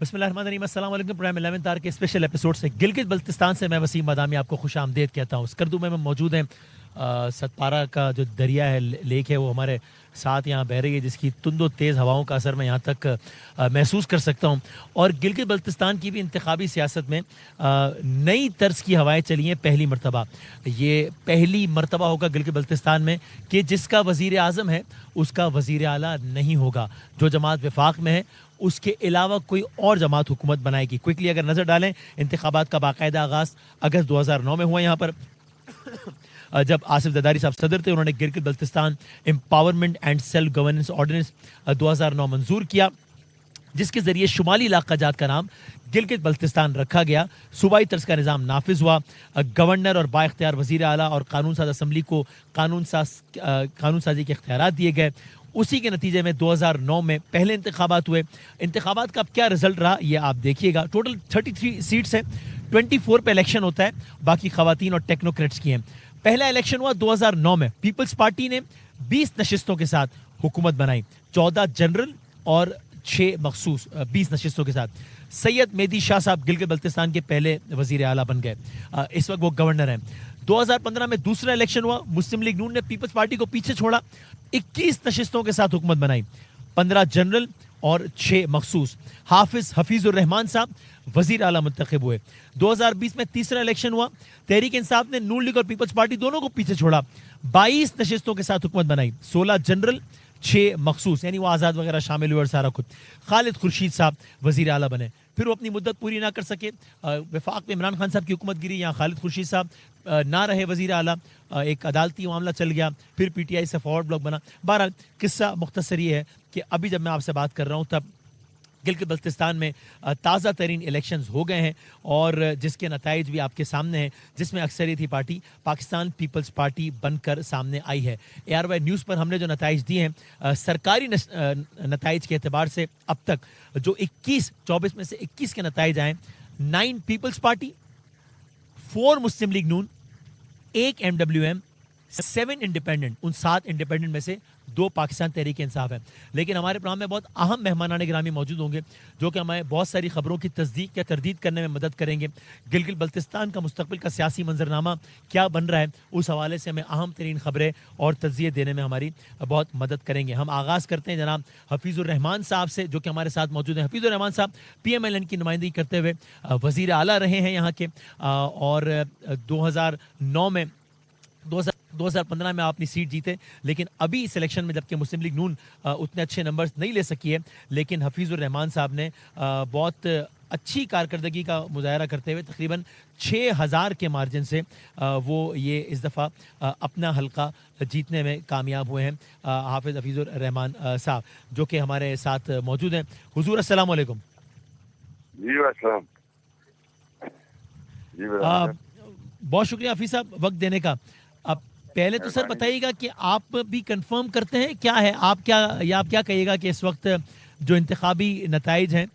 بسم اللہ الرحمن الرحیم، السلام علیکم۔ پروگرام 11 آر کے اسپیشل ایپیسوڈ سے گلگت بلتستان سے میں وسیم بادامی آپ کو خوش آمدید کہتا ہوں۔ اسکردو میں موجود ہیں۔ ستپارہ کا جو دریا ہے، لیک ہے، وہ ہمارے ساتھ یہاں بہ رہی ہے، جس کی تند و تیز ہواؤں کا اثر میں یہاں تک محسوس کر سکتا ہوں۔ اور گلگت بلتستان کی بھی انتخابی سیاست میں نئی طرز کی ہوائیں چلی ہیں پہلی مرتبہ۔ یہ پہلی مرتبہ ہوگا گلگت بلتستان میں کہ جس کا وزیر اعظم ہے اس کا وزیر اعلیٰ نہیں ہوگا۔ جو جماعت وفاق میں ہے اس کے علاوہ کوئی اور جماعت حکومت بنائے گی۔ کوئکلی اگر نظر ڈالیں، انتخابات کا باقاعدہ آغاز اگست 2009 میں ہوا یہاں پر، جب آصف زرداری صاحب صدر تھے۔ انہوں نے Gilgit Baltistan empowerment and self governance ordinance 2009 منظور کیا، جس کے ذریعے شمالی علاقہ جات کا نام گلگت بلتستان رکھا گیا۔ صوبائی طرز کا نظام نافذ ہوا۔ گورنر اور با اختیار وزیر اعلیٰ اور قانون ساز اسمبلی کو قانون سازی کے اختیارات دیے گئے۔ اسی کے نتیجے میں 2009 میں پہلے انتخابات ہوئے۔ انتخابات کا اب کیا رزلٹ رہا یہ آپ دیکھیے گا۔ ٹوٹل 33 سیٹس ہیں، 24 پہ الیکشن ہوتا ہے، باقی خواتین اور ٹیکنوکریٹس کی ہیں۔ پہلا الیکشن ہوا 2009 میں، پیپلز پارٹی نے 20 نشستوں کے ساتھ حکومت بنائی، 14 جنرل اور 6 مخصوص، 20 نشستوں کے ساتھ۔ سید مہدی شاہ صاحب گلگت بلتستان کے پہلے وزیر اعلیٰ بن گئے، اس وقت وہ گورنر ہیں۔ 2015 میں دوسرا الیکشن ہوا، مسلم لیگ نون نے پیپلز پارٹی کو پیچھے چھوڑا، 21 نشستوں کے ساتھ حکومت بنائی، 15 جنرل اور 6 مخصوص۔ حفیظ الرحمان صاحب وزیر اعلیٰ منتخب ہوئے۔ 2020 میں تیسرا الیکشن ہوا، تحریک انصاف نے نون لیگ اور پیپلز پارٹی دونوں کو پیچھے چھوڑا، 22 نشستوں کے ساتھ حکومت بنائی، 16 جنرل 6 مخصوص، یعنی وہ آزاد وغیرہ شامل ہوئے اور سارا کچھ۔ خالد خورشید صاحب وزیر اعلیٰ بنے، پھر وہ اپنی مدت پوری نہ کر سکے، وفاق میں عمران خان صاحب کی حکومت گری، یہاں خالد خورشید صاحب نہ رہے وزیر اعلیٰ، ایک عدالتی معاملہ چل گیا، پھر پی ٹی آئی سے فارورڈ بلاک بنا۔ بہرحال قصہ مختصر یہ ہے کہ ابھی جب میں آپ سے بات کر رہا ہوں تب گلگت بلتستان میں تازہ ترین الیکشنز ہو گئے ہیں، اور جس کے نتائج بھی آپ کے سامنے ہیں، جس میں اکثریتی پارٹی پاکستان پیپلز پارٹی بن کر سامنے آئی ہے۔ اے آر وائی نیوز پر ہم نے جو نتائج دیے ہیں، سرکاری نتائج کے اعتبار سے اب تک جو 24 میں سے 21 کے نتائج آئے، 9 پیپلز پارٹی، 4 مسلم لیگ نون، 1 ایم ڈبلیو ایم، 7 انڈیپینڈنٹ، ان 7 انڈیپینڈنٹ میں سے 2 پاکستان تحریک انصاف ہے۔ لیکن ہمارے پروگرام میں بہت اہم مہمانان گرامی موجود ہوں گے جو کہ ہمیں بہت ساری خبروں کی تصدیق یا تردید کرنے میں مدد کریں گے۔ گلگت بلتستان کا مستقبل کا سیاسی منظرنامہ کیا بن رہا ہے، اس حوالے سے ہمیں اہم ترین خبریں اور تجزیے دینے میں ہماری بہت مدد کریں گے۔ ہم آغاز کرتے ہیں جناب حفیظ الرحمان صاحب سے، جو کہ ہمارے ساتھ موجود ہیں۔ حفیظ الرحمان صاحب پی ایم ایل این کی نمائندگی کرتے ہوئے وزیر اعلیٰ رہے ہیں یہاں کے، اور 2009 میں 2015 میں آپ اپنی سیٹ جیتے، لیکن ابھی اس الیکشن میں جبکہ مسلم لیگ نون اتنے اچھے نمبرز نہیں لے سکی ہے، لیکن حفیظ الرحمان صاحب نے بہت اچھی کارکردگی کا مظاہرہ کرتے ہوئے تقریباً 6000 کے مارجن سے وہ یہ اس دفعہ اپنا حلقہ جیتنے میں کامیاب ہوئے ہیں۔ حافظ حفیظ الرحمان صاحب جو کہ ہمارے ساتھ موجود ہیں۔ حضور السلام علیکم۔ جی السلام۔ بہت شکریہ حفیظ صاحب وقت دینے کا۔ اب پہلے تو سر بتائیے گا کہ آپ بھی کنفرم کرتے ہیں کیا ہے، آپ کیا کہیے گا کہ اس وقت جو انتخابی نتائج ہیں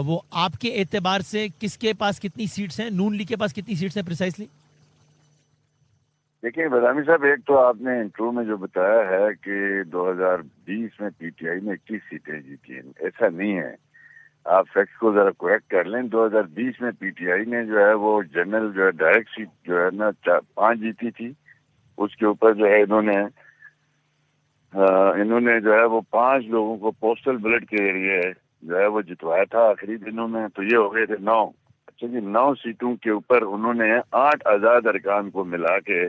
وہ آپ کے اعتبار سے کس کے پاس کتنی سیٹس ہیں، نون لیگ کے پاس کتنی سیٹس ہیں پریسائزلی؟ دیکھیں بادامی صاحب، ایک تو آپ نے انٹرو میں جو بتایا ہے کہ 2020 میں پی ٹی آئی نے 21 سیٹیں جیتی ہیں، ایسا نہیں ہے۔ آپ فیکٹس کو ذرا کریکٹ کر لیں۔ 2020 میں پی ٹی آئی نے جو ہے وہ جنرل جو ہے ڈائریکٹ سیٹ جو ہے نا 5 جیتی تھی، اس کے اوپر جو ہے انہوں نے جو ہے وہ 5 لوگوں کو پوسٹل بیلٹ کے ذریعے جو ہے وہ جتوایا تھا آخری دنوں میں، تو یہ ہو گئے تھے 9۔ اچھا جی، 9 سیٹوں کے اوپر انہوں نے 8 آزاد ارکان کو ملا کے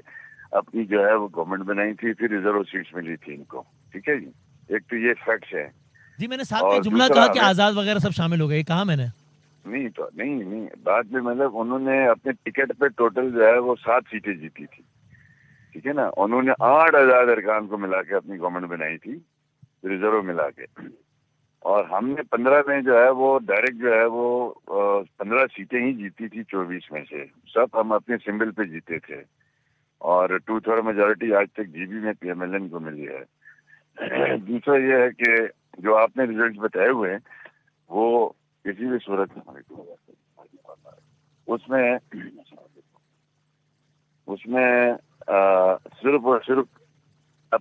اپنی جو ہے وہ گورنمنٹ بنائی تھی، پھر ریزرو سیٹس ملی تھی ان کو۔ ٹھیک ہے جی، ایک تو یہ فیکٹس ہے۔ جی میں نے ساتھ میں جملہ کہا کہ آزاد وغیرہ سب شامل ہو گئے، کہا میں نے نہیں بعد میں مطلب انہوں نے اپنے ٹکٹ پہ ٹوٹل جو ہے وہ 7 سیٹیں جیتی تھی، ٹھیک ہے نا۔ انہوں نے 8 آزاد ارکان کو ملا کے اپنی گورنمنٹ بنائی تھی، ریزرو ملا کے، اور ہم نے 15 میں جو ہے وہ ڈائریکٹ جو ہے وہ 15 سیٹیں ہی جیتی تھی 24 میں سے، سب ہم اپنے سمبل پہ جیتے تھے، اور 2/3 میجورٹی آج تک جی بی میں پی ایم ایل این کو ملی ہے۔ دوسرا یہ ہے کہ جو آپ نے ریزلٹ بتائے ہوئے ہیں وہ کسی بھی صورت اس میں صرف اور صرف اب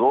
2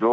2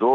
2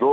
2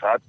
7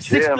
6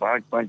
5-5,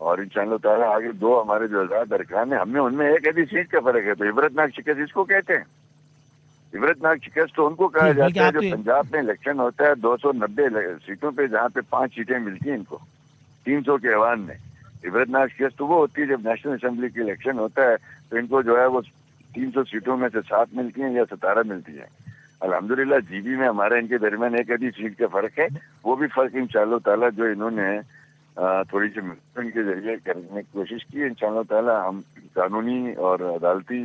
اور انشاءاللہ تعالیٰ آگے 2 ہمارے جو آزاد ارکان ہیں، ہم میں ان میں ایک آدھی سیٹ کا فرق ہے، تو عبرتناک شکست اس کو کہتے ہیں۔ عبرتناک شکست تو ان کو کہا ٹھیک، بلکہ جاتا ہے آپ جو تو پنجاب میں الیکشن ہوتا ہے 290 سیٹوں پہ، جہاں پہ 5 سیٹیں ملتی ہیں ان کو 300 کے ایوان میں۔ عبرتناک شکست تو وہ ہوتی ہے جب نیشنل اسمبلی کی الیکشن ہوتا ہے تو ان کو جو ہے وہ 300 سیٹوں میں سے 7 ملتی ہیں یا 17 ملتی ہیں۔ الحمدللہ جی بی میں ہمارا ان کے درمیان ایک آدھی سیٹ کا فرق ہے، وہ بھی فرق انشاءاللہ تعالیٰ جو انہوں نے تھوڑی سی ان کے ذریعے کرنے کی کوشش کی، انشاءاللہ تعالیٰ ہم قانونی اور عدالتی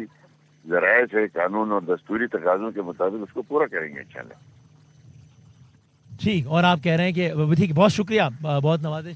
ذرائع سے قانون اور دستوری تقاضوں کے مطابق اس کو پورا کریں گے انشاءاللہ۔ ٹھیک، اور آپ کہہ رہے ہیں کہ ٹھیک، بہت شکریہ، بہت نوازش،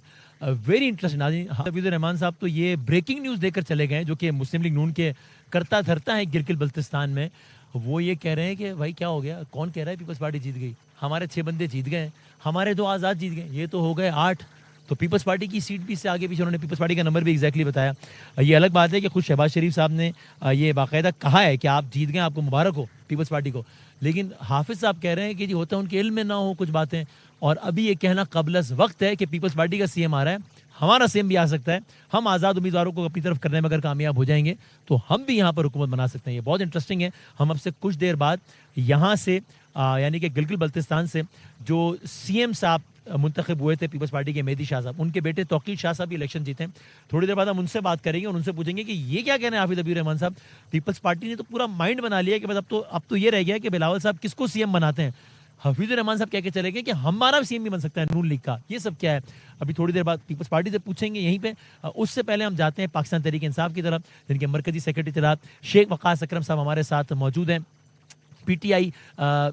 ویری انٹرسٹنگ۔ ناظرین، حفیظ الرحمان صاحب تو یہ بریکنگ نیوز دے کر چلے گئے ہیں جو کہ مسلم لیگ نون کے کرتا دھرتا ہے گلگت بلتستان میں۔ وہ یہ کہہ رہے ہیں کہ بھائی کیا ہو گیا، کون کہہ رہا ہے پیپلز پارٹی جیت گئی؟ ہمارے 6 بندے جیت گئے ہیں، ہمارے 2 آزاد جیت گئے، یہ تو ہو گئے 8۔ تو پیپلز پارٹی کی سیٹ بھی سے آگے پیچھے، انہوں نے پیپلز پارٹی کا نمبر بھی ایگزیکٹلی بتایا۔ یہ الگ بات ہے کہ خود شہباز شریف صاحب نے یہ باقاعدہ کہا ہے کہ آپ جیت گئے، آپ کو مبارک ہو پیپلز پارٹی کو، لیکن حافظ صاحب کہہ رہے ہیں کہ جی ہوتا ہے ان کے علم میں نہ ہو کچھ باتیں، اور ابھی یہ کہنا قبل از وقت ہے کہ پیپلز پارٹی کا سی ایم آ رہا ہے، ہمارا سی ایم بھی آ سکتا ہے، ہم آزاد امیدواروں کو اپنی طرف کرنے میں اگر کامیاب ہو جائیں گے تو ہم بھی یہاں پر حکومت بنا سکتے ہیں۔ یہ بہت انٹرسٹنگ ہے۔ ہم اب سے کچھ دیر بعد یہاں سے یعنی کہ گلگت بلتستان سے جو سی ایم صاحب منتخب ہوئے تھے پیپلز پارٹی کے مہدی شاہ صاحب، ان کے بیٹے توقیر شاہ صاحب بھی الیکشن جیتے ہیں۔ تھوڑی دیر بعد ہم ان سے بات کریں گے اور ان سے پوچھیں گے کہ یہ کیا کہہ رہے ہیں حافظ حبیب الرحمان صاحب، پیپلز پارٹی نے تو پورا مائنڈ بنا لیا کہ بس اب تو یہ رہ گیا کہ بلاول صاحب کس کو سی ایم بناتے ہیں۔ حفیظ الرحمان صاحب کہہ کے چلے گئے کہ ہمارا سی ایم بھی بن سکتا ہے نون لیگ کا، یہ سب کیا ہے؟ ابھی تھوڑی دیر بعد پیپلز پارٹی سے پوچھیں گے یہیں پہ۔ اس سے پہلے ہم جاتے ہیں پاکستان تحریک انصاف کی طرف، جن کے مرکزی سیکرٹری اطلاعات شیخ وقاص اکرم صاحب ہمارے ساتھ موجود ہیں۔ پی ٹی آئی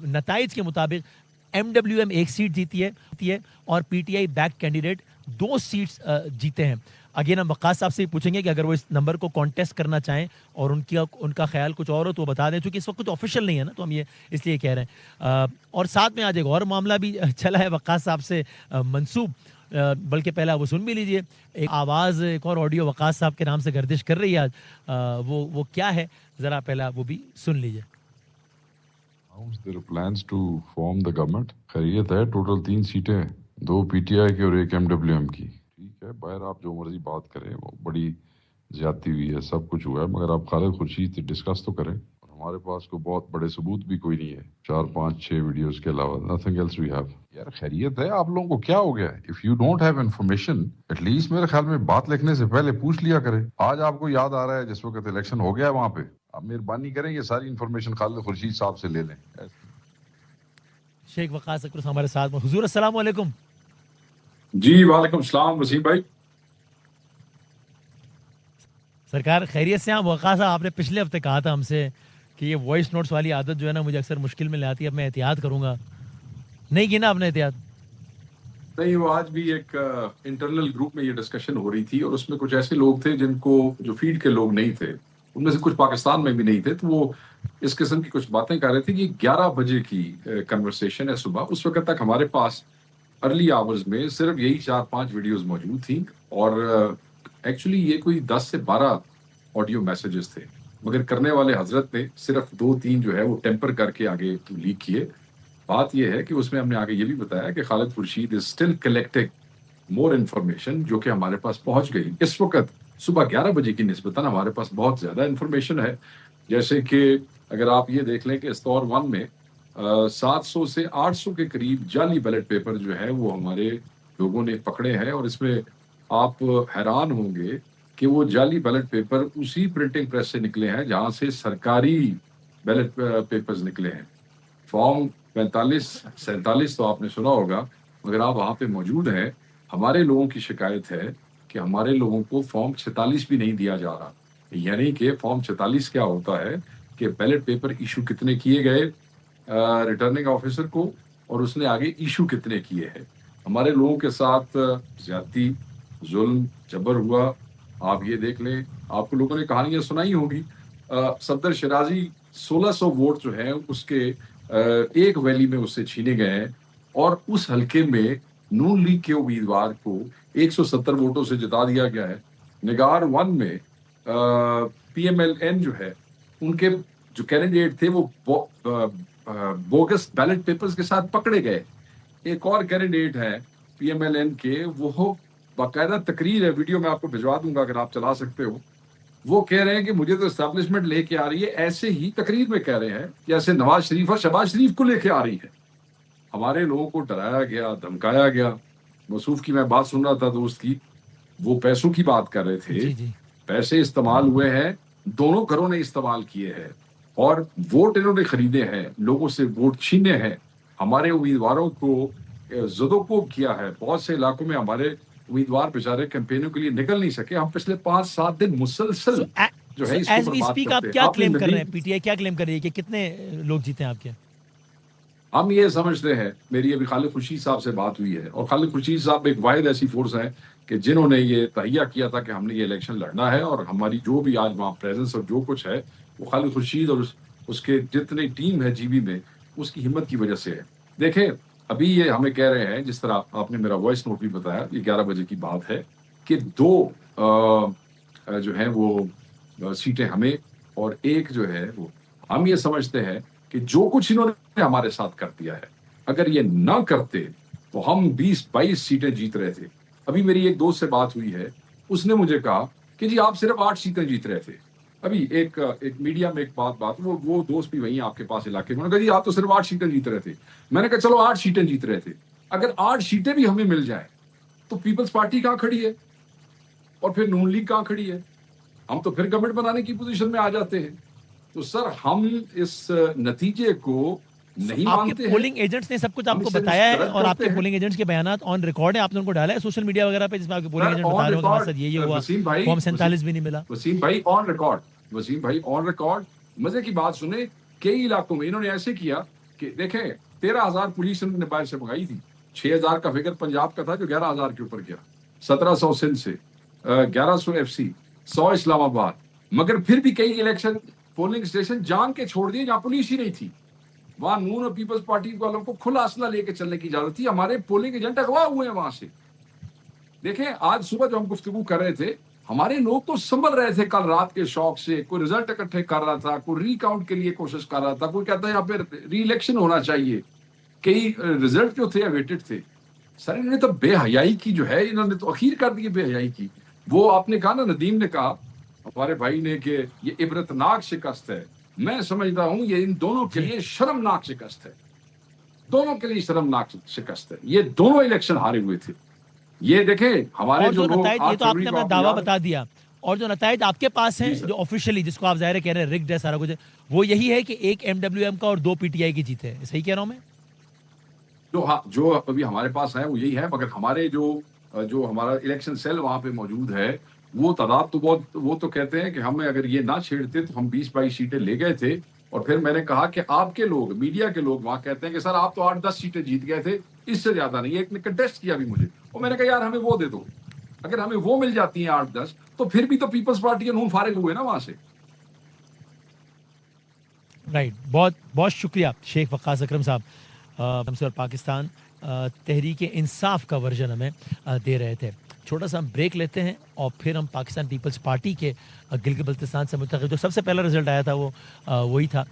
نتائج کے مطابق ایم ڈبلیو ایم 1 سیٹ جیتی ہے اور P T I back candidate 2 seats جیتے ہیں۔ اگین ہم وقاص صاحب سے پوچھیں گے کہ اگر وہ اس نمبر کو کانٹیسٹ کرنا چاہیں اور ان کا خیال کچھ اور ہو تو وہ بتا دیں، چونکہ اس وقت کچھ آفیشیل نہیں ہے نا، تو ہم یہ اس لیے کہہ رہے ہیں۔ اور ساتھ میں آج ایک اور معاملہ بھی چلا ہے وقاص صاحب سے منسوب، بلکہ پہلا وہ سن بھی لیجئے، ایک آواز، ایک اور آڈیو وقاص صاحب کے نام سے گردش کر رہی ہے آج، وہ کیا ہے ذرا پہلا وہ بھی سن لیجئے۔ There are plans to form the government. خیریت ہے، ٹوٹل 3 سیٹیں، 2 پی ٹی آئی کی اور 1 ایم ڈبلیو ایم کی۔ ٹھیک ہے، باہر آپ جو مرضی بات کریں، وہ بڑی زیادتی ہوئی ہے، سب کچھ ہوا ہے، مگر آپ خالد خورشید سے ڈسکس تو کریں۔ اور ہمارے پاس کوئی بہت بڑے ثبوت بھی کوئی نہیں ہے، 4 5 6 ویڈیوز کے علاوہ nothing else we have۔ یار خیریت ہے، آپ لوگوں کو کیا ہو گیا ہے؟ If you don't have information, at least میرے خیال میں بات لکھنے سے پہلے پوچھ لیا کریں۔ آج آپ کو یاد آ رہا ہے جس وقت الیکشن ہو گیا ہے وہاں پہ، آپ مہربانی کریں یہ ساری انفارمیشن خالد خورشید صاحب سے لے لیں۔ شیخ وقاص اکرم صاحب ہمارے ساتھ۔ حضور السلام علیکم۔ جی وعلیکم السلام وسیم بھائی۔ سرکار خیریت سے ہیں؟ وقاص صاحب، آپ نے پچھلے ہفتے کہا تھا ہم سے کہ یہ وائس نوٹس والی عادت جو ہے نا مجھے اکثر مشکل میں لے آتی ہے، اب میں احتیاط کروں گا، نہیں کی نا آپ نے احتیاط؟ نہیں، وہ آج بھی ایک انٹرنل گروپ میں یہ ڈسکشن ہو رہی تھی اور اس میں کچھ ایسے لوگ تھے جن کو جو فیلڈ کے لوگ نہیں تھے، ان میں سے کچھ پاکستان میں بھی نہیں تھے، تو وہ اس قسم کی کچھ باتیں کر رہے تھے کہ 11 بجے کی کنورسیشن ہے صبح، اس وقت تک ہمارے پاس ارلی آورز میں صرف یہی 4 5 ویڈیوز موجود تھیں، اور ایکچولی یہ کوئی 10 سے 12 آڈیو میسیجز تھے، مگر کرنے والے حضرت نے صرف 2 3 جو ہے وہ ٹیمپر کر کے آگے لیک کیے۔ بات یہ ہے کہ اس میں ہم نے آگے یہ بھی بتایا کہ Khalid Khurshid is still collecting more information, جو کہ ہمارے پاس پہنچ گئی اس وقت صبح 11 بجے کی نسبتاً ہمارے پاس بہت زیادہ انفارمیشن ہے۔ جیسے کہ اگر آپ یہ دیکھ لیں کہ استور 1 میں 700 سے 800 کے قریب جعلی بیلٹ پیپر جو ہے وہ ہمارے لوگوں نے پکڑے ہیں، اور اس میں آپ حیران ہوں گے کہ وہ جعلی بیلٹ پیپر اسی پرنٹنگ پریس سے نکلے ہیں جہاں سے سرکاری بیلٹ پیپرز نکلے ہیں۔ فارم 45 47 تو آپ نے سنا ہوگا، مگر آپ وہاں پہ موجود ہیں۔ ہمارے لوگوں کی شکایت ہے کہ ہمارے لوگوں کو فارم 46 بھی نہیں دیا جا رہا، یعنی کہ فارم 46 کیا ہوتا ہے کہ بیلٹ پیپر ایشو کتنے کیے گئے ریٹرننگ آفیسر کو، اور اس نے آگے ایشو کتنے کیے ہیں۔ ہمارے لوگوں کے ساتھ زیادتی، ظلم، جبر ہوا، آپ یہ دیکھ لیں۔ آپ کو لوگوں نے کہانیاں سنائی ہوگی، صفدر شرازی 1600 ووٹ جو ہیں اس کے ایک ویلی میں اس سے چھینے گئے ہیں، اور اس حلقے میں نون لیگ کے امیدوار کو 170 ووٹوں سے جتا دیا گیا ہے۔ نگار 1 میں پی ایم ایل این جو ہے ان کے جو کینڈیڈیٹ تھے وہ بوگس بیلٹ پیپرز کے ساتھ پکڑے گئے۔ ایک اور کینڈیڈیٹ ہے پی ایم ایل این کے، وہ باقاعدہ تقریر ہے, ویڈیو میں آپ کو بھجوا دوں گا اگر آپ چلا سکتے ہو. وہ کہہ رہے ہیں کہ مجھے تو اسٹیبلشمنٹ لے کے آ رہی ہے, ایسے ہی تقریر میں کہہ رہے ہیں جیسے نواز شریف اور شہباز شریف کو لے کے آ رہی ہے. ہمارے لوگوں کو ڈرایا گیا, دھمکایا گیا. موصوف کی میں بات سن رہا تھا دوست کی, وہ پیسوں کی بات کر رہے تھے. جی جی پیسے استعمال ہوئے ہیں, دونوں گھروں نے استعمال کیے ہیں, اور ووٹ انہوں نے خریدے ہیں, لوگوں سے ووٹ چھینے ہیں, ہمارے امیدواروں کو زدوکوب کیا ہے. بہت سے علاقوں میں ہمارے امیدوار بیچارے کیمپینوں کے لیے نکل نہیں سکے. ہم پچھلے 5-7 دن مسلسل جو ہے اس کے ایز اوپر وی بات اسپیک کرتے آپ ہیں. کیا آپ نے کلیم کر رہے ہیں, ندیم, پی ٹی آئی کیا کلیم کر رہی ہے کہ کتنے لوگ جیتے ہیں آپ کے؟ ہم یہ سمجھتے ہیں, میری ابھی خالد خورشید صاحب سے بات ہوئی ہے, اور خالد خورشید صاحب ایک واحد ایسی فورس ہیں کہ جنہوں نے یہ تہیہ کیا تھا کہ ہم نے یہ الیکشن لڑنا ہے, اور ہماری جو بھی آج وہاں پریزنس اور جو کچھ ہے وہ خالد خورشید اور اس کے جتنے ٹیم ہے جی بی میں, اس کی ہمت کی وجہ سے ہے. دیکھیں ابھی یہ ہمیں کہہ رہے ہیں, جس طرح آپ نے میرا وائس نوٹ بھی بتایا, یہ 11 بجے کی بات ہے, کہ 2 جو ہیں وہ سیٹیں ہمیں اور ایک جو ہے وہ, ہم یہ سمجھتے ہیں کہ جو کچھ انہوں نے ہمارے ساتھ کر دیا ہے, اگر یہ نہ کرتے تو ہم 20-22 سیٹیں جیت رہے تھے. ابھی میری ایک دوست سے بات ہوئی ہے, اس نے مجھے کہا کہ جی آپ صرف 8 سیٹیں جیت رہے تھے. ابھی ایک میڈیا میں ایک بات وہ دوست بھی وہیں آپ کے پاس علاقے میں, انہوں نے کہا جی آپ تو صرف 8 سیٹیں جیت رہے تھے. میں نے کہا چلو 8 سیٹیں جیت رہے تھے, اگر 8 سیٹیں بھی ہمیں مل جائیں تو پیپلز پارٹی کہاں کھڑی ہے, اور پھر نون لیگ کہاں کھڑی ہے؟ ہم تو پھر گورنمنٹ بنانے کی پوزیشن میں آ جاتے ہیں. تو سر ہم اس نتیجے کو نہیں آپ کے مانتے ہیں, پولنگ ایجنٹس نے سب کچھ آپ ہم کو اسے بتایا ہے, مسترد اور آپ کرتے کے ہیں. پولنگ ایجنٹس کے بیانات آن ریکارڈ ہیں, آپ نے ان کو ڈالا ہے سوشل میڈیا وغیرہ پہ, جس میں آپ کے پولنگ سر ایجنٹ بتا آن رہے ہوں کہ ہمارے ریکارڈ, ساتھ یہ ہوا, وسیم بھائی, فارم 47 بھی نہیں ملا. وسیم بھائی آن ریکارڈ, وسیم بھائی آن ریکارڈ. مزے کی بات سنیں, کئی علاقوں میں انہوں نے ایسے کیا کہ دیکھیں 13,000 پولیس انہوں نے باہر سے منگائی تھی. 6,000 کا فگر پنجاب کا تھا جو 11,000 کے اوپر گیا, 1,700 سندھ سے, 1,100 ایف سی, 100 اسلام آباد. مگر پھر بھی کئی الیکشن پولنگ اسٹیشن جان کے چھوڑ دیے جہاں پولیس ہی نہیں تھی. وہاں نون اور پیپلز پارٹی والوں کو کھلا اسلحہ لے کے چلنے کی اجازت تھی. ہمارے پولنگ ایجنٹ اغوا ہوئے ہیں وہاں سے. دیکھیں آج صبح جو ہم گفتگو کر رہے تھے, ہمارے لوگ تو سنبھل رہے تھے کل رات کے شوق سے. کوئی رزلٹ اکٹھے کر رہا تھا, کوئی ری کاؤنٹ کے لیے کوشش کر رہا تھا, کوئی کہتا ہے یہاں پہ ری الیکشن ہونا چاہیے. کئی رزلٹ جو تھے اویٹڈ تھے. سر انہوں نے تو بے حیائی کی جو ہے, انہوں نے تو اخیر کر دی بے حیائی کی. وہ آپ نے کہا نا, ندیم نے کہا ہمارے بھائی نے, کہ یہ عبرتناک شکست ہے. میں سمجھتا ہوں یہ ان دونوں کے لیے شرمناک شکست ہے, دونوں کے لیے شرمناک شکست ہے. یہ دونوں الیکشن ہارے ہوئے تھے. یہ دیکھیں ہمارے اور جو جو لوگ نتائج, یہ 8 تو آپ فروری نے کو اپنا آپ دعویٰ یاد, بتا دیا, اور جو نتائج آپ کے پاس ہیں جی سر, جو آفیشیلی, جس کو آپ ظاہر کہہ رہے ہیں رگڈ ہے سارا کچھ, وہ یہی ہے کہ ایک MWM کا اور 2 PTI کی جیت ہے. صحیح کہہ رہا ہوں میں؟ جو ابھی ہمارے پاس ہے وہ یہی ہے. مگر ہمارے جو ہمارا الیکشن سیل وہاں پہ موجود ہے, وہ تعداد تو بہت, وہ تو کہتے ہیں کہ ہمیں اگر یہ نہ چھیڑتے تو ہم 20-22 سیٹیں لے گئے تھے. اور پھر میں نے کہا کہ آپ کے لوگ, میڈیا کے لوگ وہاں کہتے ہیں کہ سر آپ تو 8-10 سیٹیں جیت گئے تھے, اس سے زیادہ نہیں. ایک نے کنٹیسٹ کیا بھی مجھے, اور میں نے کہا یار ہمیں وہ دے دو. اگر ہمیں وہ مل جاتی ہیں 8-10, تو پھر بھی تو پیپلز پارٹی کے نون فارغ ہوئے نا وہاں سے. رائٹ, بہت بہت شکریہ شیخ وقاص اکرم صاحب, ہم سے اور پاکستان تحریک انصاف کا ورژن ہمیں دے رہے تھے. چھوٹا سا ہم بریک لیتے ہیں, اور پھر ہم پاکستان پیپلز پارٹی کے گلگت بلتستان سے متعلق جو سب سے پہلا رزلٹ آیا تھا وہ وہی تھا,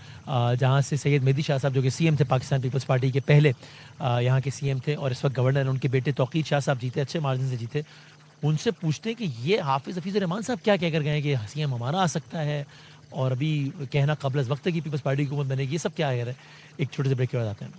جہاں سے سید مہدی شاہ صاحب جو کہ CM تھے پاکستان پیپلز پارٹی کے, پہلے یہاں کے CM تھے, اور اس وقت گورنر ہیں, ان کے بیٹے توقیر شاہ صاحب جیتے, اچھے مارجن سے جیتے. ان سے پوچھتے ہیں کہ یہ حافظ حفیظ الرحمان صاحب کیا کہہ کر گئے کہ CM ہمارا آ سکتا ہے, اور ابھی کہنا قبل از وقت کی پیپلز پارٹی کی حکومت بنے گی, یہ سب کیا ہے. ایک چھوٹے سے بریک کے بعد آتے ہیں.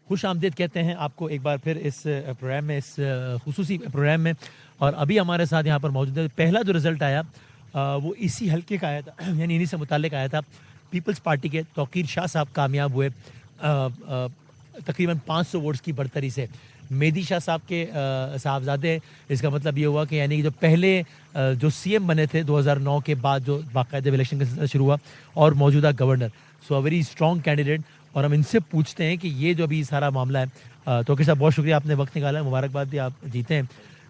خوش آمدید کہتے ہیں آپ کو ایک بار پھر اس پروگرام میں, اس خصوصی پروگرام میں. اور ابھی ہمارے ساتھ یہاں پر موجود ہے, پہلا جو رزلٹ آیا وہ اسی حلقے کا آیا تھا, یعنی انہی سے متعلق آیا تھا. پیپلز پارٹی کے توقیر شاہ صاحب کامیاب ہوئے تقریباً 500 ووٹس کی برتری سے. مہدی شاہ صاحب کے صاحبزادے, اس کا مطلب یہ ہوا کہ یعنی جو پہلے جو CM بنے تھے 2009 کے بعد, جو باقاعدہ الیکشن کا سلسلہ شروع ہوا, اور موجودہ governor, so a very strong candidate. اور ہم ان سے پوچھتے ہیں کہ یہ جو ابھی سارا معاملہ ہے, توقیر صاحب بہت شکریہ, آپ نے وقت نکالا ہے, مبارکباد بھی, آپ جیتے ہیں.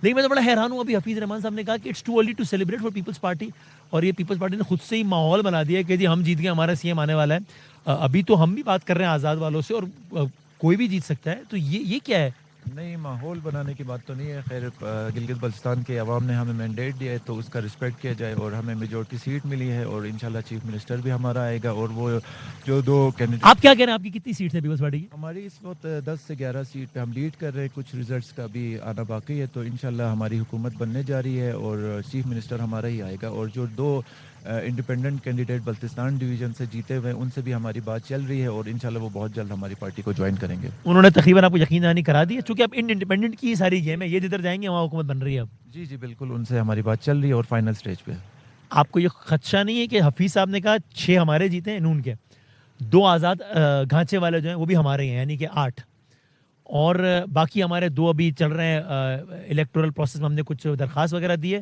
لیکن میں تو بڑا حیران ہوں, ابھی حفیظ رحمان صاحب نے کہا کہ it's too early to celebrate for Peoples Party, اور یہ پیپلز پارٹی نے خود سے ہی ماحول بنا دیا کہ جی ہم جیت گئے, ہمارا CM آنے والا ہے. ابھی تو ہم بھی بات کر رہے ہیں آزاد والوں سے, اور کوئی بھی جیت سکتا ہے, تو یہ کیا ہے, نہیں ماحول بنانے کی بات تو نہیں ہے. خیر گلگت بلتستان کے عوام نے ہمیں مینڈیٹ دیا ہے تو اس کا رسپیکٹ کیا جائے, اور ہمیں میجورٹی سیٹ ملی ہے, اور انشاءاللہ چیف منسٹر بھی ہمارا آئے گا. اور وہ جو دو کینڈیڈیٹ, آپ کیا کہہ رہے ہیں, آپ کی کتنی سیٹس ہیں پیپلز پارٹی کی؟ ہماری اس وقت 10 سے 11 سیٹ پہ ہم لیڈ کر رہے ہیں. کچھ ریزلٹس کا بھی آنا باقی ہے, تو انشاءاللہ ہماری حکومت بننے جا رہی ہے اور چیف منسٹر ہمارا ہی آئے گا. اور جو دو انڈیپینڈنٹ کینڈیڈیٹ بلتستان ڈویژن سے جیتے ہوئے ان سے بھی ہماری بات چل رہی ہے, اور انشاءاللہ وہ بہت جلد ہماری پارٹی کو جوائن کریں گے. انہوں نے تقریباً آپ کو یقین دہانی کرا دی ہے, چونکہ اب انڈیپینڈنٹ کی ساری گیم ہے, یہ جدھر جائیں گے وہاں حکومت بن رہی ہے اب. جی جی بالکل, ان سے ہماری بات چل رہی ہے اور فائنل سٹیج پہ. آپ کو یہ خدشہ نہیں ہے کہ حفیظ صاحب نے کہا 6 ہمارے جیتے ہیں نون کے, 2 آزاد گھانچے والے جو ہیں وہ بھی ہمارے ہیں, یعنی کہ 8, اور باقی ہمارے 2 ابھی چل رہے ہیں الیکٹورل پروسیس میں, ہم نے کچھ درخواست وغیرہ دی ہے.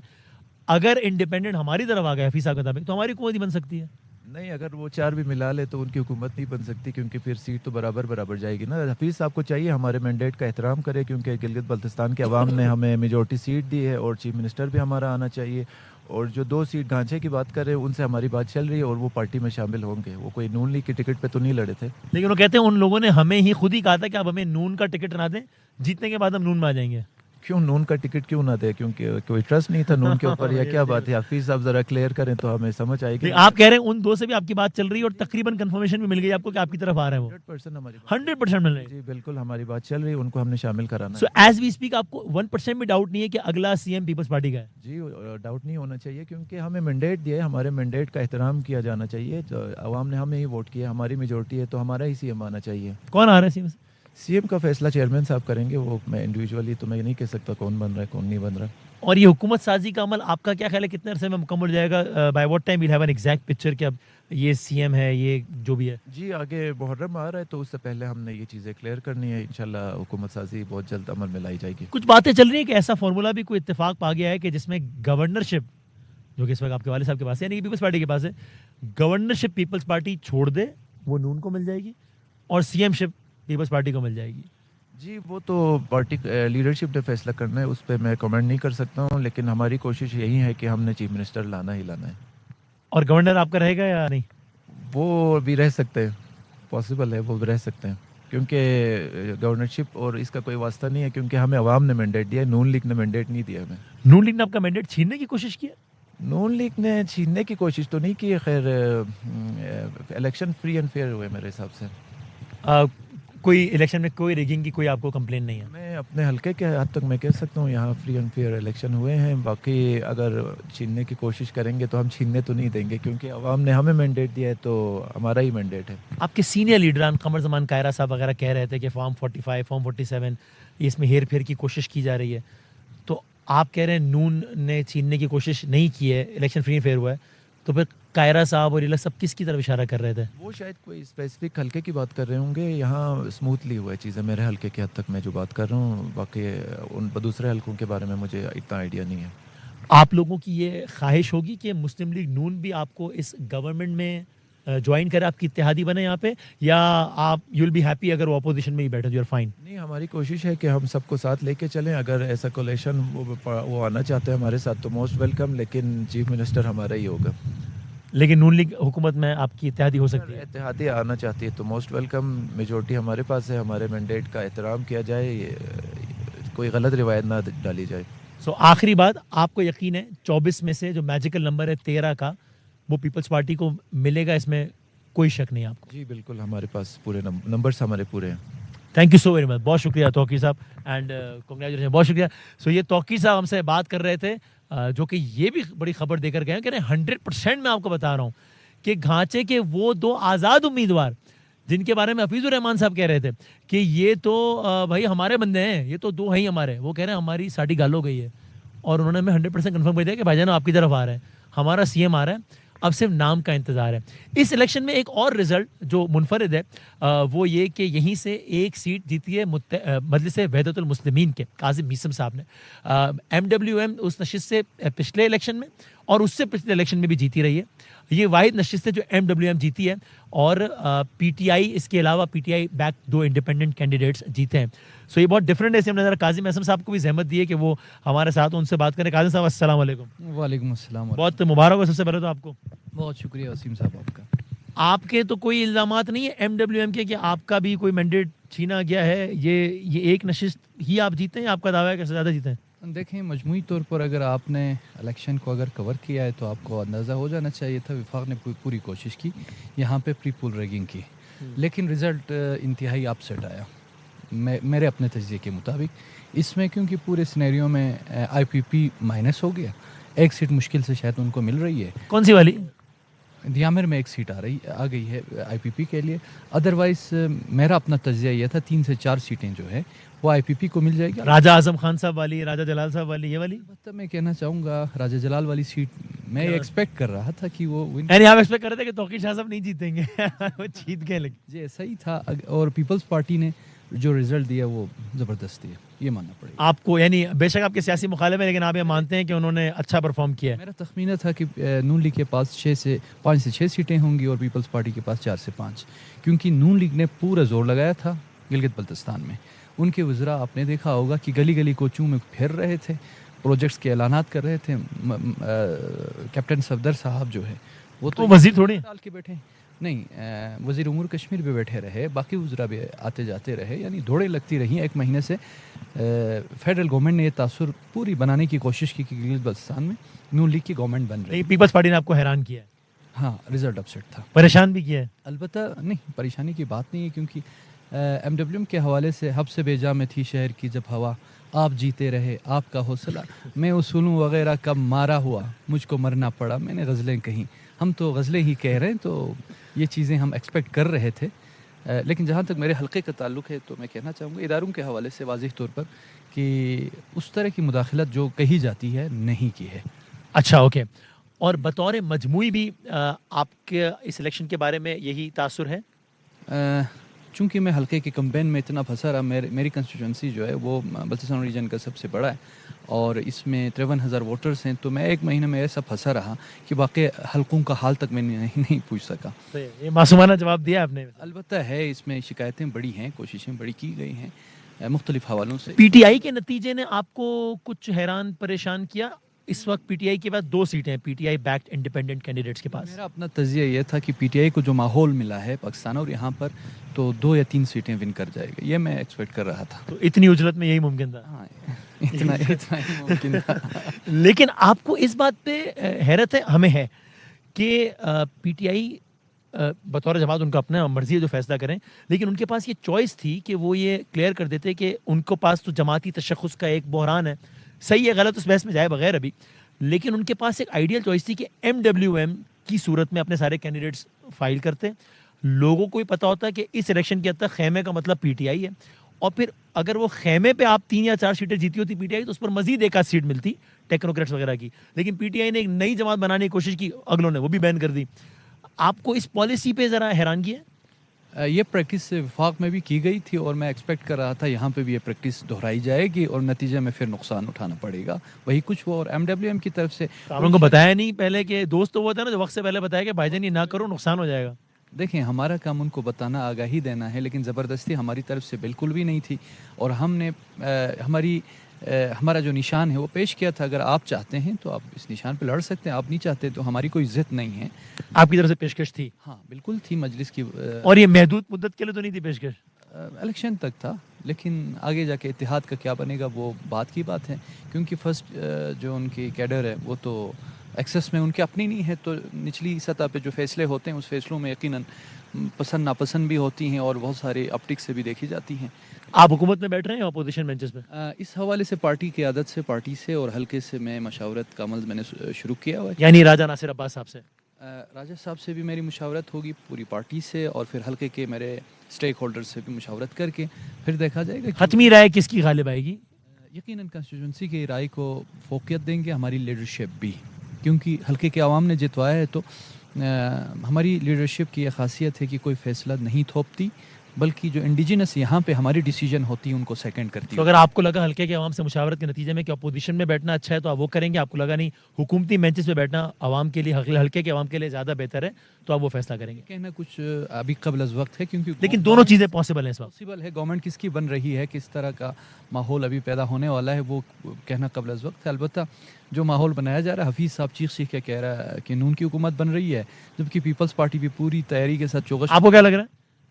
اگر انڈیپینڈنٹ ہماری طرف آ گئے حفیظ صاحب کے مطابق تو ہماری حکومت ہی بن سکتی ہے. نہیں, اگر وہ 4 بھی ملا لے تو ان کی حکومت نہیں بن سکتی, کیونکہ پھر سیٹ تو برابر جائے گی نا. حفیظ صاحب کو چاہیے ہمارے مینڈیٹ کا احترام کرے, کیونکہ گلگت بلتستان کے عوام نے ہمیں میجورٹی سیٹ دی ہے, اور چیف منسٹر بھی ہمارا آنا چاہیے. اور جو 2 سیٹ گھانچے کی بات کر رہے ہیں ان سے ہماری بات چل رہی ہے, اور وہ پارٹی میں شامل ہوں گے. وہ کوئی نون لیگ کی ٹکٹ پہ تو نہیں لڑے تھے, لیکن وہ کہتے ہیں ان لوگوں نے ہمیں ہی خود ہی کہا تھا کہ آپ ہمیں نون کا ٹکٹ نہ دیں, جیتنے کے بعد ہم نون میں آ جائیں گے. کیوں نون کا ٹکٹ کیوں نہ دے؟ کیونکہ کوئی ٹرسٹ نہیں تھا نون کے اوپر, یا کیا بات ہے؟ حفیظ صاحب ذرا کلیئر کریں تو ہمیں سمجھ آئے گی. آپ کہہ رہے ہیں ان 2 سے بھی آپ کی بات چل رہی ہے, اور تقریباً کنفرمیشن بھی مل گئی آپ کو کہ آپ کی طرف آ رہے ہیں وہ 100% ہماری 100% مل رہے ہیں. جی بالکل ہماری بات چل رہی ہے, ان کو ہم نے شامل کرانا سو ایز وی اسپیک آپ کو 1% بھی ڈاؤٹ نہیں ہے کہ اگلا سی ایم پیپلز پارٹی کا ہے؟ جی ڈاؤٹ نہیں ہونا چاہیے, کیونکہ ہمیں مینڈیٹ دیا ہے, ہمارے مینڈیٹ کا احترام کیا جانا چاہیے. عوام نے ہمیں ہی ووٹ کیا, ہماری میجورٹی ہے, تو ہمارا ہی سی ایم آنا چاہیے. کون آ رہا ہے سی ایم؟ سی ایم کا فیصلہ چیئرمین صاحب کریں گے, وہ میں انڈیویجولی تو میں نہیں کہہ سکتا کون بن رہا ہے کون نہیں بن رہا. اور یہ حکومت سازی کا عمل آپ کا کیا خیال ہے کتنے عرصے میں مکمل ہو جائے گا؟ By what time will have an exact picture کہ اب یہ سی ایم ہے, یہ جو بھی ہے. جی آگے محرم آ رہا ہے, تو اس سے پہلے ہم نے یہ چیزیں کلیئر کرنی ہے. انشاءاللہ حکومت سازی بہت جلد عمل میں لائی جائے گی. کچھ باتیں چل رہی ہیں کہ ایسا فارمولا بھی کوئی اتفاق پا گیا ہے کہ جس میں گورنرشپ, جو کہ اس وقت آپ کے والد صاحب کے پاس ہے, یعنی کہ پیپلز پارٹی کے پاس ہے, گورنرشپ پیپلز پارٹی چھوڑ دے وہ نون کو مل جائے گی, اور سی ایم شپ پیپلز پارٹی کو مل جائے گی. جی وہ تو پارٹی لیڈرشپ نے فیصلہ کرنا ہے, اس پہ میں کمنٹ نہیں کر سکتا ہوں, لیکن ہماری کوشش یہی ہے کہ ہم نے چیف منسٹر لانا ہی لانا ہے. اور گورنر آپ کا رہے گا یا نہیں؟ وہ بھی رہ سکتے ہیں, پاسبل ہے وہ بھی رہ سکتے ہیں, کیونکہ گورنرشپ اور اس کا کوئی واسطہ نہیں ہے, کیونکہ ہمیں عوام نے مینڈیٹ دیا ہے, نون لیگ نے مینڈیٹ نہیں دیا ہمیں. نون لیگ نے آپ کا مینڈیٹ چھیننے کی کوشش کی ہے؟ نون لیگ نے چھیننے کی کوشش تو نہیں کی ہے. خیر الیکشن فری اینڈ فیئر ہوئے میرے حساب سے. کوئی الیکشن میں کوئی ریگنگ کی کوئی آپ کو کمپلین نہیں ہے؟ میں اپنے حلقے کے حد تک میں کہہ سکتا ہوں یہاں فری اینڈ فیئر الیکشن ہوئے ہیں. باقی اگر چھیننے کی کوشش کریں گے تو ہم چھیننے تو نہیں دیں گے, کیونکہ عوام نے ہمیں مینڈیٹ دیا ہے تو ہمارا ہی مینڈیٹ ہے. آپ کے سینئر لیڈران قمر زمان کائرہ صاحب وغیرہ کہہ رہے تھے کہ فارم 45 فارم 47 اس میں ہیر پھیر کی کوشش کی جا رہی ہے, تو آپ کہہ رہے ہیں نون نے چھیننے کی کوشش نہیں کی ہے, الیکشن فری فیئر ہوا ہے, تو پھر کائرہ صاحب اور یہ لوگ سب کس کی طرف اشارہ کر رہے تھے؟ وہ شاید کوئی اسپیسیفک حلقے کی بات کر رہے ہوں گے. یہاں اسموتھلی ہوا ہے چیزیں میرے حلقے کے حد تک میں جو بات کر رہا ہوں, باقی ان دوسرے حلقوں کے بارے میں مجھے اتنا آئیڈیا نہیں ہے. آپ لوگوں کی یہ خواہش ہوگی کہ مسلم لیگ نون بھی آپ کو اس گورنمنٹ میں جوائن کرے, آپ کی اتحادی بنے یہاں پہ, یا آپ یو ول بی ہیپی اگر وہ اپوزیشن میں ہی بیٹھے, یو آر فائن؟ نہیں, ہماری کوشش ہے کہ ہم سب کو ساتھ لے کے چلیں. اگر ایسا کولیشن وہ آنا چاہتے ہیں ہمارے ساتھ تو موسٹ ویلکم, لیکن چیف منسٹر ہمارا ہی ہوگا. لیکن نون لیگ حکومت میں آپ کی اتحادی ہو سکتی ہے؟ اتحادی آنا چاہتی ہے تو موسٹ ویلکم. میجورٹی ہمارے پاس ہے, ہمارے مینڈیٹ کا احترام کیا جائے, کوئی غلط روایت نہ ڈالی جائے. سو آخری بات, آپ کو یقین ہے 24 میں سے جو میجیکل نمبر ہے 13 کا وہ پیپلز پارٹی کو ملے گا, اس میں کوئی شک نہیں آپ کو؟ جی بالکل, ہمارے پاس پورے نمبرز ہمارے پورے ہیں. Thank you so very much, بہت شکریہ توقیر صاحب, اینڈ کنگریچولیشن, بہت شکریہ. سو یہ توقیر صاحب ہم سے بات کر رہے تھے, جو کہ یہ بھی بڑی خبر دے کر گئے ہیں کہ 100% میں آپ کو بتا رہا ہوں کہ گھانچے کے وہ 2 آزاد امیدوار جن کے بارے میں حفیظ الرحمان صاحب کہہ رہے تھے کہ یہ تو بھائی ہمارے بندے ہیں, یہ تو 2 ہیں ہی ہمارے, وہ کہہ رہے ہیں ہماری ساڑھی گال ہو گئی ہے, اور انہوں نے ہمیں 100% کنفرم کر دیا کہ بھائی جان آپ کی طرف آ رہے ہیں, ہمارا سی ایم آ رہا ہے, اب صرف نام کا انتظار ہے. اس الیکشن میں ایک اور رزلٹ جو منفرد ہے وہ یہ کہ یہیں سے ایک سیٹ جیتی ہے مجلس وحدت المسلمین کے قاسم میثم صاحب نے. ایم ڈبلیو ایم اس نشست سے پچھلے الیکشن میں اور اس سے پچھلے الیکشن میں بھی جیتی رہی ہے. یہ واحد نشست ہے جو ایم ڈبلیو ایم جیتی ہے, اور پی ٹی آئی اس کے علاوہ پی T I back 2 independent candidates جیتے ہیں. سو یہ بہت ڈفرینٹ ہے. اس میں قاسم میثم صاحب کو بھی زحمت دی ہے کہ وہ ہمارے ساتھ ان سے بات کریں. قاسم صاحب السلام علیکم. وعلیکم السلام. بہت مبارک ہو سب سے پہلے تو آپ کو. بہت شکریہ وسیم صاحب آپ کا. آپ کے تو کوئی الزامات نہیں ہے ایم ڈبلیو ایم کے کہ آپ کا بھی کوئی مینڈیٹ چھینا گیا ہے. یہ ایک نشست ہی آپ جیتے ہیں, آپ کا دعویٰ ہے کہ زیادہ جیتے ہیں؟ دیکھیں مجموعی طور پر اگر آپ نے الیکشن کو اگر کور کیا ہے تو آپ کو اندازہ ہو جانا چاہیے تھا. وفاق نے پوری کوشش کی یہاں پہ پری پول ریگنگ کی, لیکن رزلٹ انتہائی اپ سیٹ آیا میرے اپنے تجزیے کے مطابق. اس میں کیونکہ پورے سینیریو میں آئی پی پی مائنس ہو گیا, ایک سیٹ مشکل سے شاید ان کو مل رہی ہے. کون سی والی؟ دیامر میں ایک سیٹ آ گئی ہے آئی پی پی کے لیے. ادروائز میرا اپنا تجزیہ یہ تھا 3 سے 4 سیٹیں جو ہے وہ آئی پی پی کو مل جائے گی. راجہ اعظم خان صاحب والی, راجہ جلال صاحب والی, یہ والی؟ البتہ میں کہنا چاہوں گا راجہ جلال والی سیٹ میں ایکسپیکٹ کر رہا تھا کہ وہ یعنی آپ ایکسپیکٹ کر رہے تھے کہ توقیر شاہ صاحب نہیں جیتیں گے, وہ جیت گئے. لیکن جی ایسا ہی تھا. اور پیپلز پارٹی نے جو رزلٹ دیا وہ زبردست دیا, یہ ماننا پڑے گا آپ کو. یعنی بے شک آپ کے سیاسی مخالف ہیں لیکن آپ یہ مانتے ہیں کہ انہوں نے اچھا پرفارم کیا ہے. میرا تخمینہ تھا کہ نون لیگ کے پاس 5 سے 6 سیٹیں ہوں گی اور پیپلز پارٹی کے پاس 4 سے 5, کیونکہ نون لیگ نے پورا زور لگایا تھا گلگت بلتستان میں. ان کے وزراء آپ نے دیکھا ہوگا کہ گلی گلی کوچوں میں پھر رہے تھے, پروجیکٹس کے اعلانات کر رہے تھے. کیپٹن صفدر صاحب جو ہے وہ تو وزیر تھوڑی ڈال کے بیٹھے نہیں, وزیر امور کشمیر بھی بیٹھے رہے, باقی وزراء بھی آتے جاتے رہے, یعنی دوڑیں لگتی رہیں 1 مہینے سے. فیڈرل گورنمنٹ نے یہ تاثر پوری بنانے کی کوشش کی کہ گلگت بلتستان میں نون لیگ کی گورنمنٹ بن رہی ہے. پیپلز پارٹی نے آپ کو حیران کیا ہے, ہاں رزلٹ اپسیٹ تھا, پریشان بھی کیا ہے. البتہ نہیں پریشانی کی بات نہیں ہے, کیونکہ ایم ڈبلیو ایم کے حوالے سے حب سے بیجا میں تھی شہر کی جب ہوا, آپ جیتے رہے آپ کا حوصلہ, میں اصولوں وغیرہ کب مارا ہوا مجھ کو مرنا پڑا, میں نے غزلیں کہیں. ہم تو غزلیں ہی کہہ رہے ہیں, تو یہ چیزیں ہم ایکسپیکٹ کر رہے تھے. لیکن جہاں تک میرے حلقے کا تعلق ہے تو میں کہنا چاہوں گا اداروں کے حوالے سے واضح طور پر کہ اس طرح کی مداخلت جو کہی جاتی ہے نہیں کی ہے. اچھا اوکے. اور بطور مجموعی بھی آپ کے اس الیکشن کے بارے میں یہی تاثر ہے؟ چونکہ میں حلقے کے کمپین میں اتنا پھنسا رہا, میری کنسٹیچوئنسی جو ہے وہ بلتستان ریجن کا سب سے بڑا ہے اور اس میں 53,000 ووٹرز ہیں, تو میں 1 مہینے میں ایسا پھنسا رہا کہ باقی حلقوں کا حال تک میں نہیں پوچھ سکا. یہ معصومانہ جواب دیا آپ نے. البتہ ہے اس میں شکایتیں بڑی ہیں, کوششیں بڑی کی گئی ہیں مختلف حوالوں سے. پی ٹی آئی کے نتیجے نے آپ کو کچھ حیران پریشان کیا؟ اس وقت پی ٹی آئی کے بعد 2 سیٹیں ہیں, P T I backed independent candidates کے پاس. میرا اپنا تجزیہ یہ تھا کہ پی ٹی آئی کو جو ماحول ملا ہے پاکستان اور یہاں پر, تو 2 یا 3 سیٹیں ون کر جائے گا, یہ میں ایکسپیکٹ کر رہا تھا. تو اتنی اجلت میں یہی ممکن تھا. ہاں اتنا ہی ممکن تھا. لیکن آپ کو اس بات پہ حیرت ہے, ہمیں ہے کہ پی ٹی آئی بطور جماعت ان کا اپنا مرضی ہے جو فیصلہ کریں, لیکن ان کے پاس یہ چوائس تھی کہ وہ یہ کلیئر کر دیتے کہ ان کو پاس تو جماعتی تشخص کا ایک بحران ہے. صحیح ہے غلط اس بحث میں جائے بغیر ابھی, لیکن ان کے پاس ایک آئیڈیل چوائس تھی کہ ایم ڈبلیو ایم کی صورت میں اپنے سارے کینڈیڈیٹس فائل کرتے. لوگوں کو بھی پتا ہوتا ہے کہ اس الیکشن کے حد تک خیمے کا مطلب پی ٹی آئی ہے, اور پھر اگر وہ خیمے پہ آپ 3 یا 4 سیٹیں جیتی ہوتی پی ٹی آئی تو اس پر مزید 1 آدھ سیٹ ملتی ٹیکنوکریٹس وغیرہ کی. لیکن پی ٹی آئی نے ایک نئی جماعت بنانے کی کوشش کی, اگلوں نے وہ بھی بین کر دی. آپ کو اس پالیسی پہ ذرا حیرانگی ہے؟ یہ پریکٹس وفاق میں بھی کی گئی تھی اور میں ایکسپیکٹ کر رہا تھا یہاں پہ بھی یہ پریکٹس دہرائی جائے گی اور نتیجے میں پھر نقصان اٹھانا پڑے گا. وہی کچھ ہوا, اور ایم ڈبلیو ایم کی طرف سے آپ لوگوں کو بتایا نہیں پہلے کہ دوست تو وہ تھا نا جو وقت سے پہلے بتایا کہ بھائی جان یہ نہ کرو نقصان ہو جائے گا. دیکھیں ہمارا کام ان کو بتانا, آگاہی دینا ہے, لیکن زبردستی ہماری طرف سے بالکل بھی نہیں تھی. اور ہم نے ہمارا جو نشان ہے وہ پیش کیا تھا, اگر آپ چاہتے ہیں تو آپ اس نشان پہ لڑ سکتے ہیں, آپ نہیں چاہتے تو ہماری کوئی ضد نہیں ہے. آپ کی طرف سے پیشکش تھی؟ ہاں بالکل تھی مجلس کی. اور یہ محدود مدت کے لیے تو نہیں تھی پیشکش؟ الیکشن تک تھا, لیکن آگے جا کے اتحاد کا کیا بنے گا وہ بات کی بات ہے, کیونکہ فرسٹ جو ان کی کیڈر ہے وہ تو ایکسس میں ان کے اپنی نہیں ہے, تو نچلی سطح پہ جو فیصلے ہوتے ہیں اس فیصلوں میں یقیناً پسند ناپسند بھی ہوتی ہیں اور بہت سارے اپٹک سے بھی دیکھی جاتی ہیں. آپ حکومت میں بیٹھ رہے ہیں اپوزیشن بینچز پہ؟ اس حوالے سے پارٹی کی عادت سے, پارٹی سے اور حلقے سے میں مشاورت کا عمل میں نے شروع کیا ہوا ہے. یعنی راجہ ناصر عباس صاحب سے؟ راجہ صاحب سے بھی میری مشاورت ہوگی, پوری پارٹی سے, اور پھر حلقے کے میرے اسٹیک ہولڈر سے بھی مشاورت کر کے پھر دیکھا جائے گا. حتمی رائے کس کی غالب آئے گی؟ یقیناً کنسٹیٹوئنسی کی رائے کو فوقیت دیں گے, ہماری لیڈرشپ بھی, کیونکہ حلقے کے عوام نے جتوایا ہے. تو ہماری لیڈرشپ کی یہ خاصیت ہے کہ کوئی فیصلہ نہیں تھوپتی, بلکہ جو انڈیجنس یہاں پہ ہماری ڈیسیجن ہوتی ہے ان کو سیکنڈ کرتی ہے. تو اگر آپ کو لگا حلقے کے عوام سے مشاورت کے نتیجے میں کہ اپوزیشن میں بیٹھنا اچھا ہے تو آپ وہ کریں گے, آپ کو لگا نہیں حکومتی بینچز پہ بیٹھنا عوام کے لیے, حلقے کے عوام کے لیے زیادہ بہتر ہے, تو آپ وہ فیصلہ کریں گے؟ کہنا کچھ ابھی قبل از وقت ہے, کیونکہ لیکن دونوں چیزیں پاسبل ہیں اس وقت. پاسبل ہے, گورنمنٹ کس کی بن رہی ہے, کس طرح کا ماحول ابھی پیدا ہونے والا ہے, وہ کہنا قبل از وقت ہے. البتہ جو ماحول بنایا جا رہا ہے, حفیظ صاحب چیخ چیخ کے کہہ رہا ہے کہ نون کی حکومت بن رہی ہے, جبکہ پیپلز پارٹی بھی پوری تیاری کے ساتھ چوغش. آپ کو کیا لگ رہا ہے؟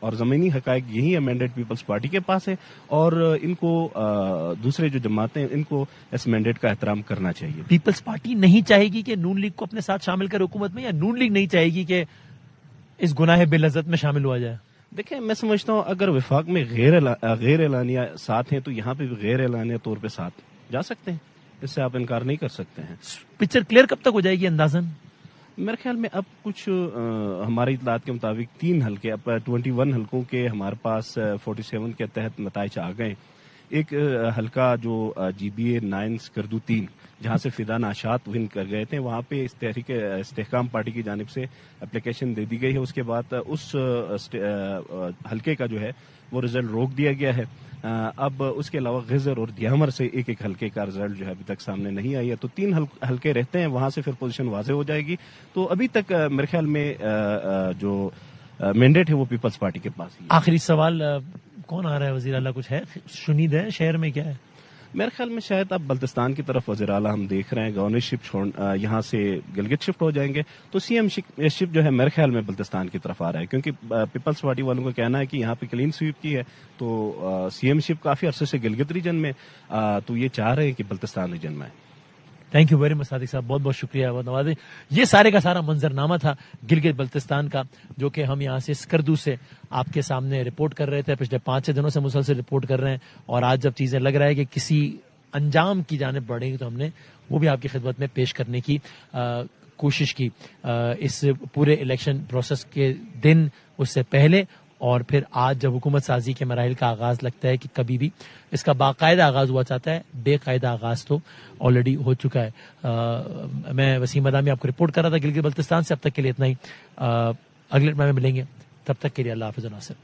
اور زمینی حقائق یہی ہے، مینڈیٹ پیپلز پارٹی کے پاس ہے، اور ان کو دوسرے جو جماعتیں ان کو اس مینڈیٹ کا احترام کرنا چاہیے۔ پیپلز پارٹی نہیں چاہے گی کہ نون لیگ کو اپنے ساتھ شامل کرے حکومت میں، یا نون لیگ نہیں چاہے گی کہ اس گناہ بالعزت میں شامل ہوا جائے؟ دیکھیں، میں سمجھتا ہوں اگر وفاق میں غیر اعلانیہ ساتھ ہیں تو یہاں پہ بھی غیر اعلانیہ طور پہ ساتھ جا سکتے ہیں، اس سے آپ انکار نہیں کر سکتے ہیں۔ پکچر کلیئر کب تک ہو جائے گی اندازاً؟ میرے خیال میں اب کچھ ہماری اطلاعات کے مطابق 3 حلقے، اب 21 حلقوں کے ہمارے پاس 47 کے تحت نتائج آ گئے۔ ایک حلقہ جو جی بی اے 9 سکردو 3 جہاں سے فدا ناشات ون کر گئے تھے، وہاں پہ اس تحریک استحکام پارٹی کی جانب سے اپلیکیشن دے دی گئی ہے۔ اس کے بعد اس حلقے کا جو ہے وہ رزلٹ روک دیا گیا ہے۔ اب اس کے علاوہ غزر اور دیامر سے ایک حلقے کا رزلٹ جو ہے ابھی تک سامنے نہیں آئی ہے، تو 3 حلقے رہتے ہیں، وہاں سے پھر پوزیشن واضح ہو جائے گی۔ تو ابھی تک میرے خیال میں جو مینڈیٹ ہے وہ پیپلز پارٹی کے پاس ہی ہے۔ آخری سوال، کون آ رہا ہے وزیر اعلیٰ؟ کچھ ہے شنید ہے شہر میں؟ کیا ہے میرے خیال میں شاید اب بلتستان کی طرف وزیر اعلیٰ ہم دیکھ رہے ہیں، گورنرشپ یہاں سے گلگت شفٹ ہو جائیں گے، تو سی ایم شپ جو ہے میرے خیال میں بلتستان کی طرف آ رہا ہے، کیونکہ پیپلز پارٹی والوں کا کہنا ہے کہ یہاں پہ کلین سویپ کی ہے، تو سی ایم شپ کافی عرصے سے گلگت ریجن میں، تو یہ چاہ رہے ہیں کہ بلتستان ریجن میں آئے۔ تھینک یو ویری مچ صادق صاحب، بہت بہت شکریہ، بہت نوازی۔ یہ سارے کا سارا منظرنامہ تھا گلگت بلتستان کا، جو کہ ہم یہاں سے سکردو سے آپ کے سامنے رپورٹ کر رہے تھے، پچھلے 5-6 دنوں سے مسلسل رپورٹ کر رہے ہیں، اور آج جب چیزیں لگ رہا ہے کہ کسی انجام کی جانب بڑھیں گی تو ہم نے وہ بھی آپ کی خدمت میں پیش کرنے کی کوشش کی، اس پورے الیکشن پروسیس کے دن، اس سے پہلے، اور پھر آج جب حکومت سازی کے مراحل کا آغاز لگتا ہے کہ کبھی بھی اس کا باقاعدہ آغاز ہوا چاہتا ہے، بے قاعدہ آغاز تو آلریڈی ہو چکا ہے۔ میں وسیم مدامی آپ کو رپورٹ کر رہا تھا گلگت بلتستان سے۔ اب تک کے لیے اتنا ہی، اگلے میں ملیں گے، تب تک کے لیے اللہ حافظ و ناصر۔